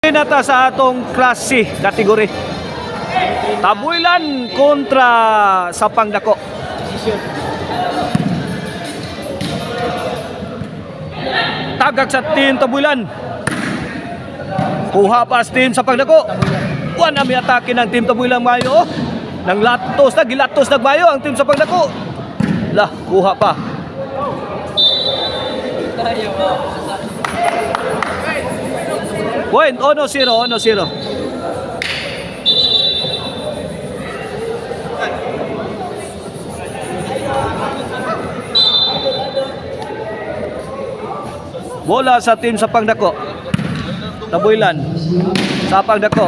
Nata sa atong Class C kategory. Tabuilan kontra Sapang Dako. Tagak sa team Tabuilan. Kuha pa sa team Sapang Dako. One ami atake ng team Tabuilan mayo. Nang latos na, gilatos na mayo ang team Sapang Dako. Lah, kuha pa. Point, 1-0, 1-0. Bola sa team Sapang Dako. Tabuilan. Sapang Dako.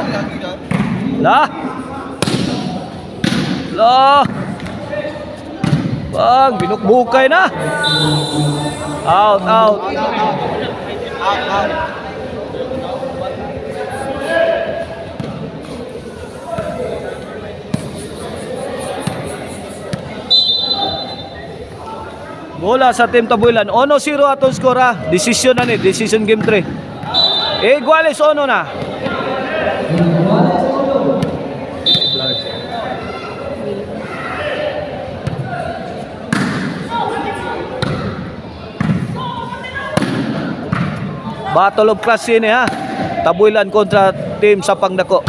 Lah. Lah. Bang, binukbukay na. Out, out. Bola sa team Tabuilan. 1-0 atong skora. Decision na ni. Decision game 3. Iguales 1 na. Battle of class ini ha. Tabuilan kontra team Sapang Dako.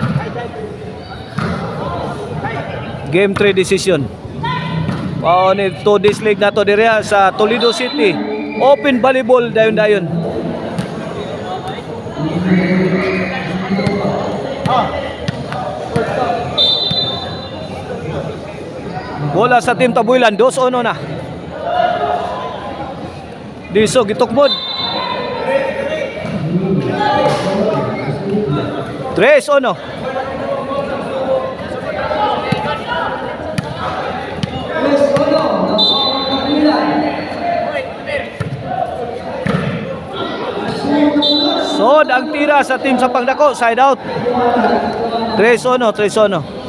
Game 3 decision. Wow, ni 2 days league na to dire sa Toledo City. Open volleyball dayon-dayon. Bola sa team Tabuilan, 2-1 na. Diso gitukmod. 3-1. Sod ang tira sa team Sapang Dako, side out. 3-1, 3-1.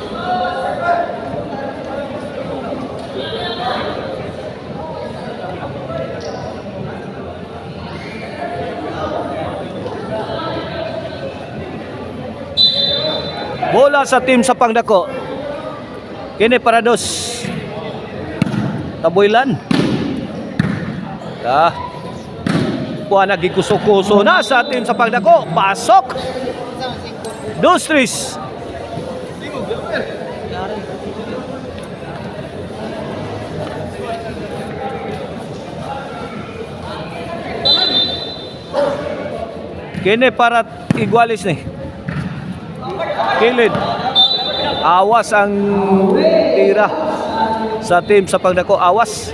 Bola sa team Sapang Dako. Kini para dos. Tabuilan. Kuha na gikuso-kuso na sa team Sapang Dako. Pasok. 2-3. Kini para Iguales ni. Kilid. Awas ang tira sa team Sapang Dako. Awas.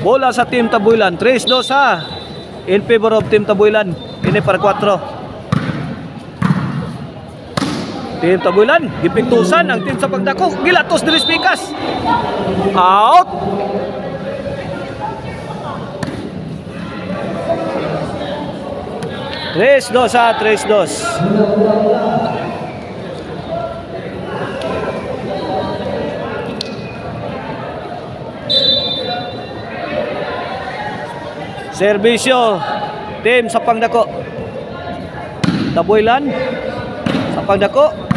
Bola sa team Tabuilan. 3-2 ha. In favor of team Tabuilan. Ini para 4. Team Tabuilan, gipintusan ang team Sapang Dako. Gilatos diris pikas. Out. Tres dos. Serbisyo team Sapang Dako. Tabuilan. Sapang Dako.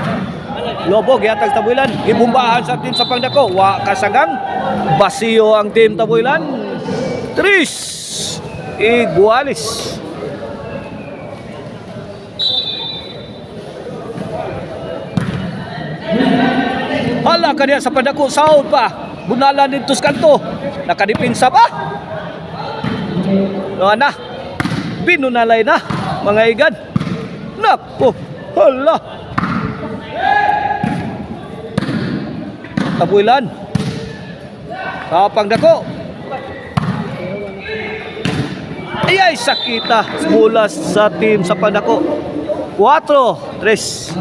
Lobo gihatag Tabuilan. Gibumbahan sa team Sapang Dako. Wa kasagang. Basiyo ang team Tabuilan. Tris. Iguales. Hala ka diya sa Dako. Sahod pa. Bunalan dito sa kanto. Nakadipinsa pa. No na. Binunalay na mga igad. Nako. Hala. Tabuilan. Sapang Dako. Ay sakita. Mula sa team Sapang Dako. 4-3.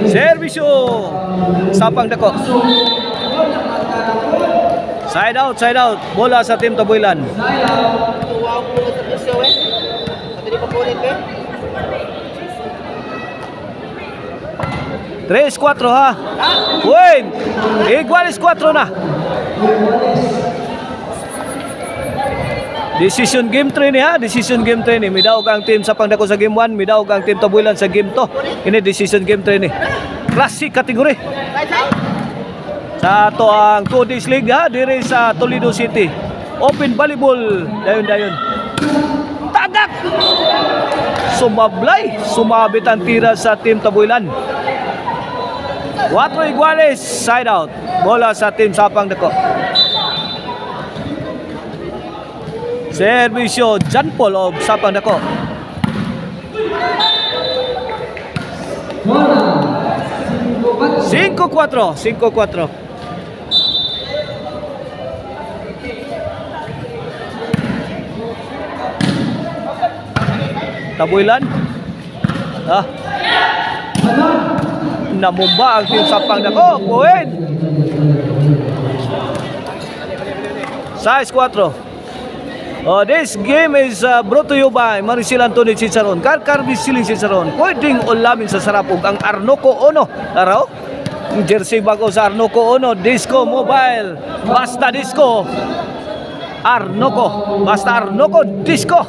Servisyo Sapang Dako. Side out. Bola sa team Tabuilan. 3-4 ha. Win. Iguales 4 na. Decision game 3 ni ha. Decision game 3 ni. Midaog ang team sa pangdako sa game 1. Midaog ang team Tabuilan sa game 2. Ini decision game 3 ni. Classic kategori. Sa ato ang 2 days league ha. Diri sa Toledo City. Open volleyball. Dayon. Tagak! Sumablay. Sumabit ang tira sa team Tabuilan. 4 iguales, side out. Bola sa team Sapang Dako. Servisyo John Paul of Sapang Dako. Cinco cuatro. Tabuilan. Namumba ang team Sapang Dako. Point. Size 4. This game is brought to you by Maricel Antonio Chicharon. Karkar Bisiling Chicharon. Pwedeng ulamin sa sarapog ang Arnoco Ono. Araw? Jersey bago sa Arnoco Ono. Disco Mobile. Basta Disco. Arnoco. Basta Arnoco Disco.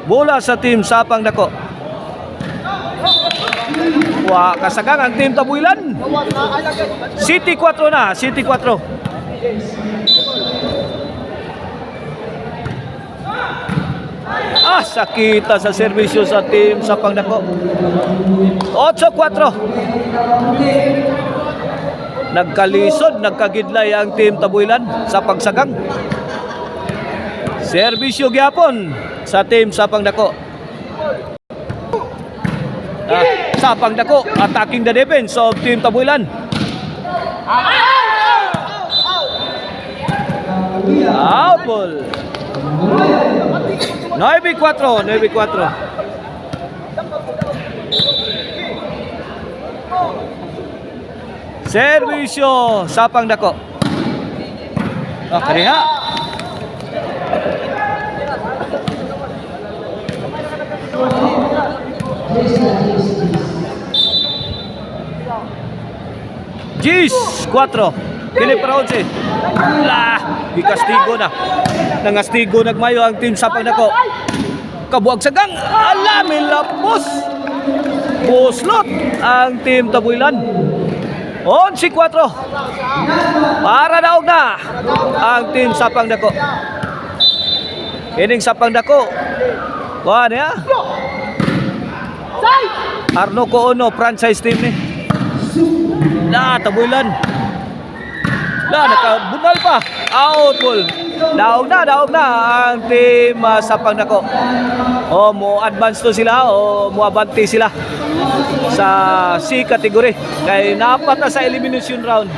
Bola sa team Sapang Dako. Wah, kasagang ang team Tabuilan. City 4 na, City 4. Sakita sa servisyo sa team Sapang Dako. 8-4. Nagkalisod, nagkagidlay ang team Tabuilan sa pagsagang. Servisyo gyapon sa team Sapang Dako. Sapang Dako attacking the defense of team Tabuilan. Out ball. 9-4. Servisyo Sapang Dako. Kariha. Gis 4. Kini para 11. Gikastigo na. Nangastigo nagmayo ang team Sapang Dako. Kabuag sagang. Milapos. Buslot ang team Tabuilan. 11-4. Para daog na ang team Sapang Dako. Ining Sapang Dako. Kuhan ya. Arnoco Ono franchise team ni. Tabuilan. Nakabunal pa. Out ball. Daog na ang team Sapang Dako. Mo advance to sila o mo abante sila sa C category. Kay napat na sa elimination round.